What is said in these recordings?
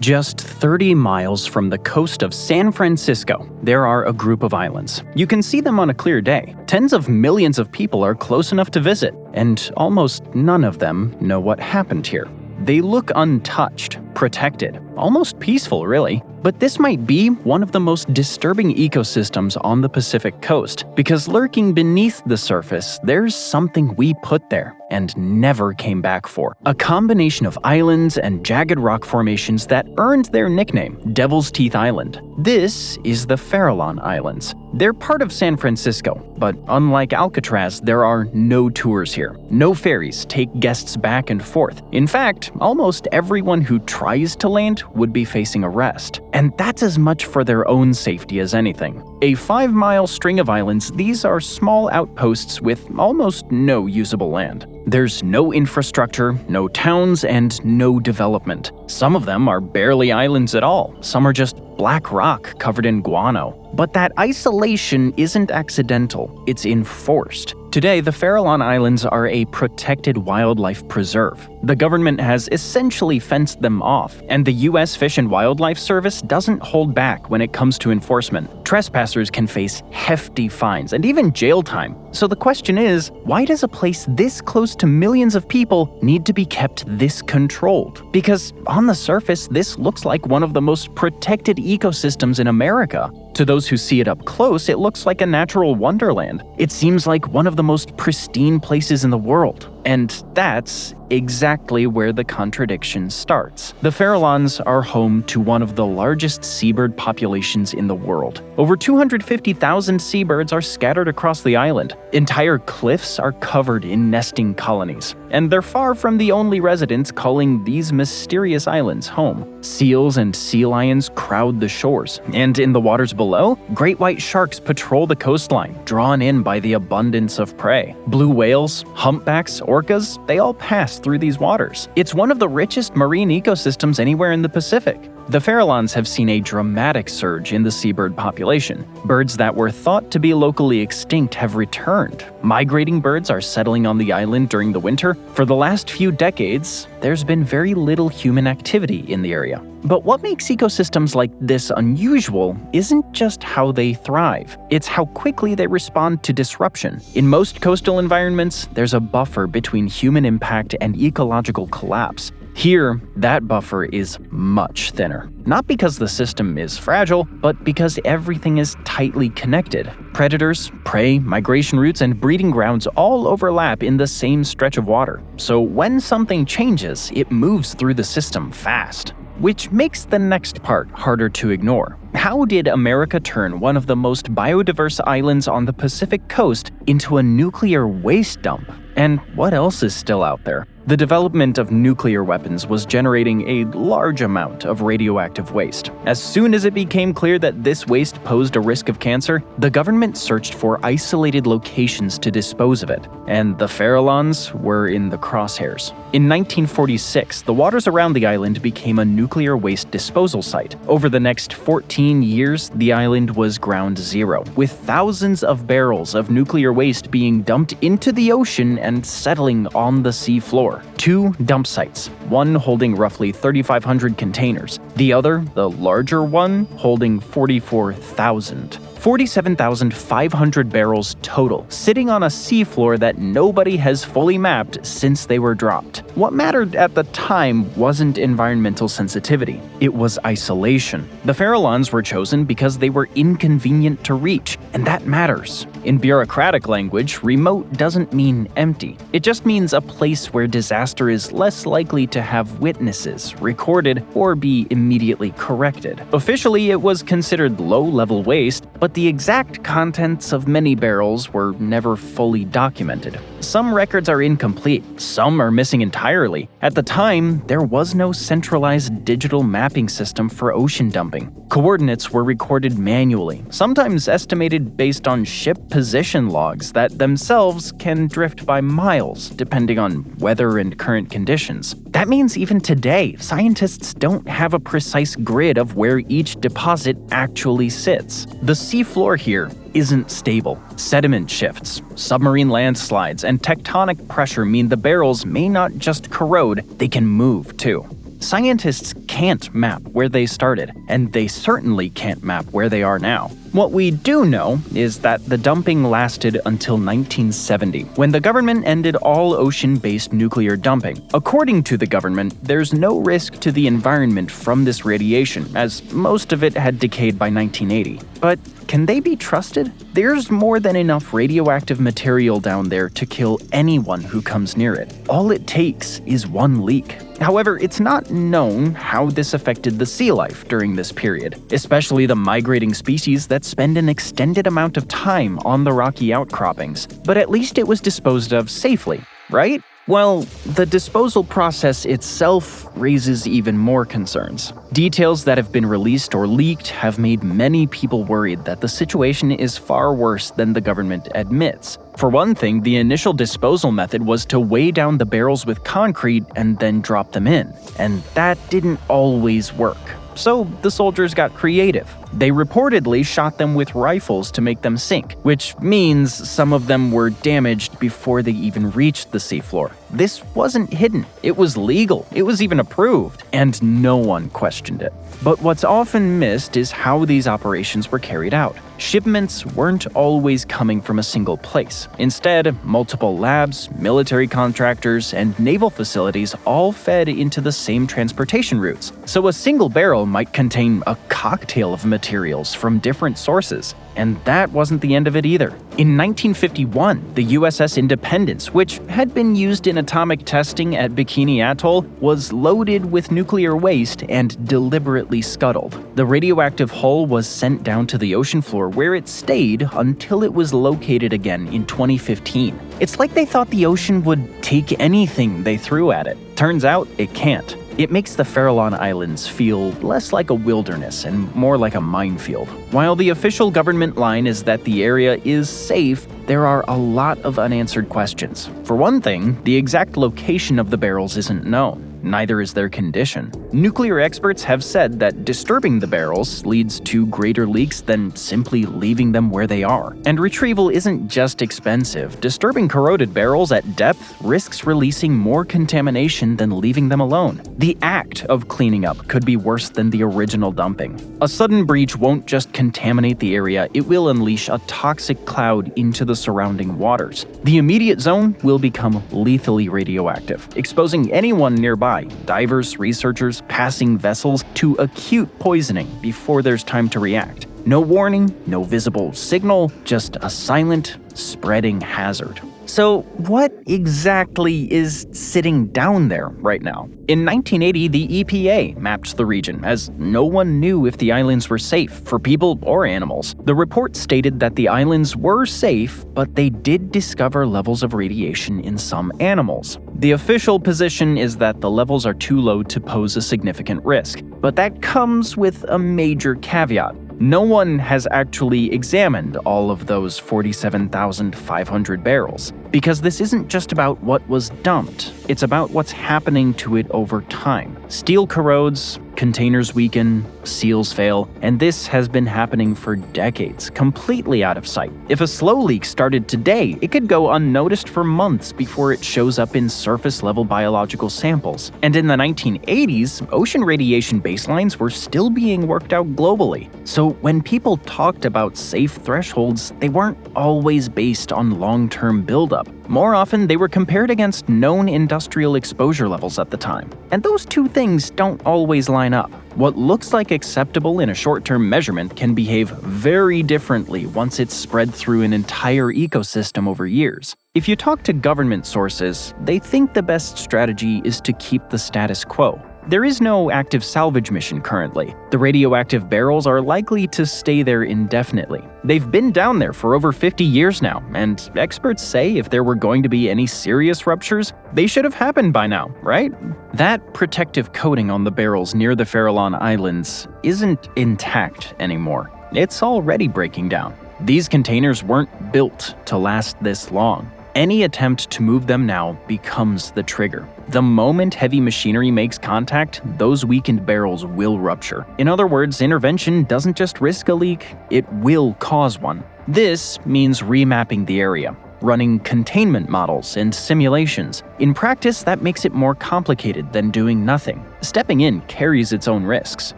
Just 30 miles from the coast of San Francisco, there are a group of islands. You can see them on a clear day. Tens of millions of people are close enough to visit, and almost none of them know what happened here. They look untouched, protected, almost peaceful really. But this might be one of the most disturbing ecosystems on the Pacific coast, because lurking beneath the surface, there's something we put there and never came back for. A combination of islands and jagged rock formations that earned their nickname, Devil's Teeth Island. This is the Farallon Islands. They're part of San Francisco, but unlike Alcatraz, there are no tours here. No ferries take guests back and forth. In fact, almost everyone who tries to land would be facing arrest. And that's as much for their own safety as anything. A 5-mile string of islands, these are small outposts with almost no usable land. There's no infrastructure, no towns, and no development. Some of them are barely islands at all. Some are just black rock covered in guano. But that isolation isn't accidental, it's enforced. Today, the Farallon Islands are a protected wildlife preserve. The government has essentially fenced them off, and the U.S. Fish and Wildlife Service doesn't hold back when it comes to enforcement. Trespassers can face hefty fines and even jail time. So the question is, why does a place this close to millions of people need to be kept this controlled? Because on the surface, this looks like one of the most protected ecosystems in America. To those who see it up close, it looks like a natural wonderland. It seems like one of the most pristine places in the world. And that's exactly where the contradiction starts. The Farallons are home to one of the largest seabird populations in the world. Over 250,000 seabirds are scattered across the island. Entire cliffs are covered in nesting colonies. And they're far from the only residents calling these mysterious islands home. Seals and sea lions crowd the shores. And in the waters below, great white sharks patrol the coastline, drawn in by the abundance of prey. Blue whales, humpbacks, orcas, they all pass through these waters. It's one of the richest marine ecosystems anywhere in the Pacific. The Farallons have seen a dramatic surge in the seabird population. Birds that were thought to be locally extinct have returned. Migrating birds are settling on the island during the winter. For the last few decades, there's been very little human activity in the area. But what makes ecosystems like this unusual isn't just how they thrive, it's how quickly they respond to disruption. In most coastal environments, there's a buffer between human impact and ecological collapse. Here, that buffer is much thinner. Not because the system is fragile, but because everything is tightly connected. Predators, prey, migration routes, and breeding grounds all overlap in the same stretch of water. So when something changes, it moves through the system fast. Which makes the next part harder to ignore. How did America turn one of the most biodiverse islands on the Pacific coast into a nuclear waste dump? And what else is still out there? The development of nuclear weapons was generating a large amount of radioactive waste. As soon as it became clear that this waste posed a risk of cancer, the government searched for isolated locations to dispose of it, and the Farallons were in the crosshairs. In 1946, the waters around the island became a nuclear waste disposal site. Over the next 14 years, the island was ground zero, with thousands of barrels of nuclear waste being dumped into the ocean and settling on the seafloor. 2 dump sites, one holding roughly 3,500 containers, the other, the larger one, holding 44,000. 47,500 barrels total, sitting on a seafloor that nobody has fully mapped since they were dropped. What mattered at the time wasn't environmental sensitivity, it was isolation. The Farallons were chosen because they were inconvenient to reach, and that matters. In bureaucratic language, remote doesn't mean empty. It just means a place where disaster is less likely to have witnesses, recorded, or be immediately corrected. Officially, it was considered low-level waste, but the exact contents of many barrels were never fully documented. Some records are incomplete, some are missing entirely. At the time, there was no centralized digital mapping system for ocean dumping. Coordinates were recorded manually, sometimes estimated based on ship position logs that themselves can drift by miles depending on weather and current conditions. That means even today, scientists don't have a precise grid of where each deposit actually sits. The seafloor here isn't stable. Sediment shifts, submarine landslides, and tectonic pressure mean the barrels may not just corrode, they can move too. Scientists can't map where they started, and they certainly can't map where they are now. What we do know is that the dumping lasted until 1970, when the government ended all ocean-based nuclear dumping. According to the government, there's no risk to the environment from this radiation, as most of it had decayed by 1980. But can they be trusted? There's more than enough radioactive material down there to kill anyone who comes near it. All it takes is one leak. However, it's not known how this affected the sea life during this period, especially the migrating species that spend an extended amount of time on the rocky outcroppings. But at least it was disposed of safely, right? Well, the disposal process itself raises even more concerns. Details that have been released or leaked have made many people worried that the situation is far worse than the government admits. For one thing, the initial disposal method was to weigh down the barrels with concrete and then drop them in, and that didn't always work. So the soldiers got creative. They reportedly shot them with rifles to make them sink, which means some of them were damaged before they even reached the seafloor. This wasn't hidden. It was legal. It was even approved, and no one questioned it. But what's often missed is how these operations were carried out. Shipments weren't always coming from a single place. Instead, multiple labs, military contractors, and naval facilities all fed into the same transportation routes. So a single barrel might contain a cocktail of materials from different sources. And that wasn't the end of it either. In 1951, the USS Independence, which had been used in atomic testing at Bikini Atoll, was loaded with nuclear waste and deliberately scuttled. The radioactive hull was sent down to the ocean floor where it stayed until it was located again in 2015. It's like they thought the ocean would take anything they threw at it. Turns out it can't. It makes the Farallon Islands feel less like a wilderness and more like a minefield. While the official government line is that the area is safe, there are a lot of unanswered questions. For one thing, the exact location of the barrels isn't known. Neither is their condition. Nuclear experts have said that disturbing the barrels leads to greater leaks than simply leaving them where they are. And retrieval isn't just expensive. Disturbing corroded barrels at depth risks releasing more contamination than leaving them alone. The act of cleaning up could be worse than the original dumping. A sudden breach won't just contaminate the area, it will unleash a toxic cloud into the surrounding waters. The immediate zone will become lethally radioactive, exposing anyone nearby, divers, researchers, passing vessels, to acute poisoning before there's time to react. No warning, no visible signal, just a silent, spreading hazard. So what exactly is sitting down there right now? In 1980, the EPA mapped the region, as no one knew if the islands were safe for people or animals. The report stated that the islands were safe, but they did discover levels of radiation in some animals. The official position is that the levels are too low to pose a significant risk, but that comes with a major caveat. No one has actually examined all of those 47,500 barrels, because this isn't just about what was dumped, it's about what's happening to it over time. Steel corrodes, containers weaken, seals fail, and this has been happening for decades, completely out of sight. If a slow leak started today, it could go unnoticed for months before it shows up in surface-level biological samples. And in the 1980s, ocean radiation baselines were still being worked out globally. So when people talked about safe thresholds, they weren't always based on long-term buildup. More often, they were compared against known industrial exposure levels at the time. And those two things don't always line up. What looks like acceptable in a short-term measurement can behave very differently once it's spread through an entire ecosystem over years. If you talk to government sources, they think the best strategy is to keep the status quo. There is no active salvage mission currently. The radioactive barrels are likely to stay there indefinitely. They've been down there for over 50 years now, and experts say if there were going to be any serious ruptures, they should have happened by now, right? That protective coating on the barrels near the Farallon Islands isn't intact anymore. It's already breaking down. These containers weren't built to last this long. Any attempt to move them now becomes the trigger. The moment heavy machinery makes contact, those weakened barrels will rupture. In other words, intervention doesn't just risk a leak, it will cause one. This means remapping the area. running containment models and simulations. In practice, that makes it more complicated than doing nothing. Stepping in carries its own risks.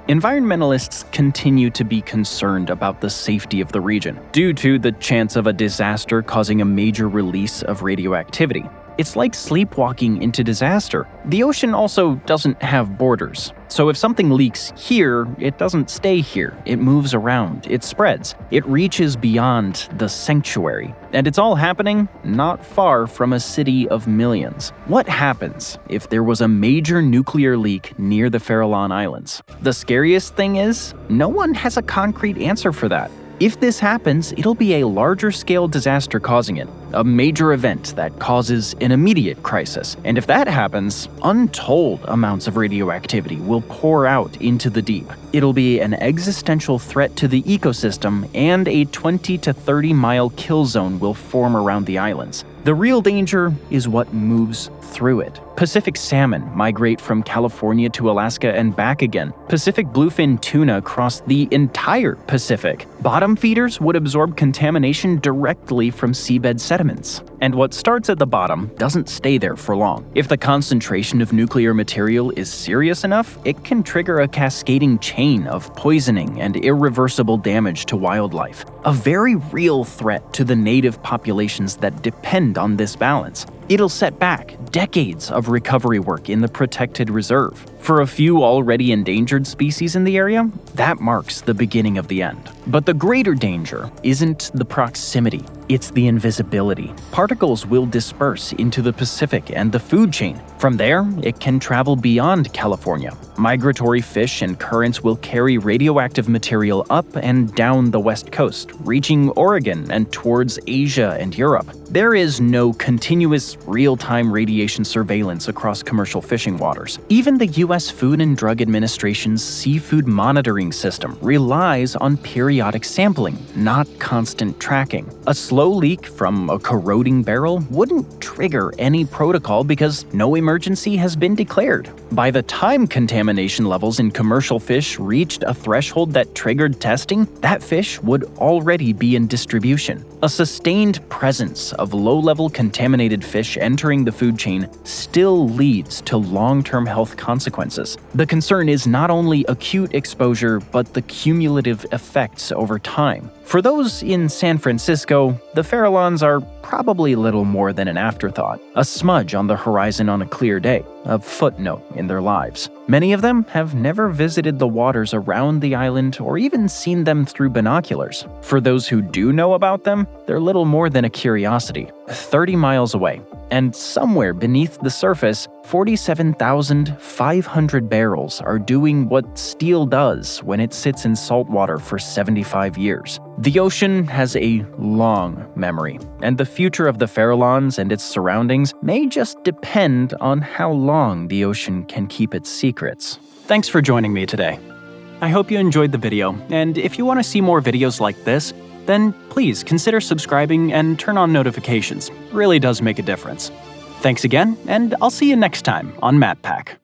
Environmentalists continue to be concerned about the safety of the region, due to the chance of a disaster causing a major release of radioactivity. It's like sleepwalking into disaster. The ocean also doesn't have borders. So if something leaks here, it doesn't stay here. It moves around, it spreads, it reaches beyond the sanctuary. And it's all happening not far from a city of millions. What happens if there was a major nuclear leak near the Farallon Islands? The scariest thing is, no one has a concrete answer for that. If this happens, it'll be a larger-scale disaster causing it, a major event that causes an immediate crisis. And if that happens, untold amounts of radioactivity will pour out into the deep. It'll be an existential threat to the ecosystem, and a 20 to 30-mile kill zone will form around the islands. The real danger is what moves through it. Pacific salmon migrate from California to Alaska and back again. Pacific bluefin tuna cross the entire Pacific. Bottom feeders would absorb contamination directly from seabed sediments. And what starts at the bottom doesn't stay there for long. If the concentration of nuclear material is serious enough, it can trigger a cascading chain of poisoning and irreversible damage to wildlife. A very real threat to the native populations that depend on this balance. It'll set back decades of recovery work in the protected reserve. For a few already endangered species in the area, that marks the beginning of the end. But the greater danger isn't the proximity, it's the invisibility. Particles will disperse into the Pacific and the food chain. From there, it can travel beyond California. Migratory fish and currents will carry radioactive material up and down the west coast, reaching Oregon and towards Asia and Europe. There is no continuous, real-time radiation surveillance across commercial fishing waters. Even the U.S. Food and Drug Administration's seafood monitoring system relies on periodic sampling, not constant tracking. A slow leak from a corroding barrel wouldn't trigger any protocol because no emergency has been declared. By the time contamination levels in commercial fish reached a threshold that triggered testing, that fish would already be in distribution. A sustained presence of low-level contaminated fish entering the food chain still leads to long-term health consequences. The concern is not only acute exposure, but the cumulative effects over time. For those in San Francisco, the Farallons are probably little more than an afterthought, a smudge on the horizon on a clear day, a footnote in their lives. Many of them have never visited the waters around the island or even seen them through binoculars. For those who do know about them, they're little more than a curiosity. 30 miles away, and somewhere beneath the surface, 47,500 barrels are doing what steel does when it sits in saltwater for 75 years. The ocean has a long memory, and the future of the Farallons and its surroundings may just depend on how long the ocean can keep its secrets. Thanks for joining me today. I hope you enjoyed the video, and if you want to see more videos like this, then please consider subscribing and turn on notifications. It really does make a difference. Thanks again, and I'll see you next time on MapPack.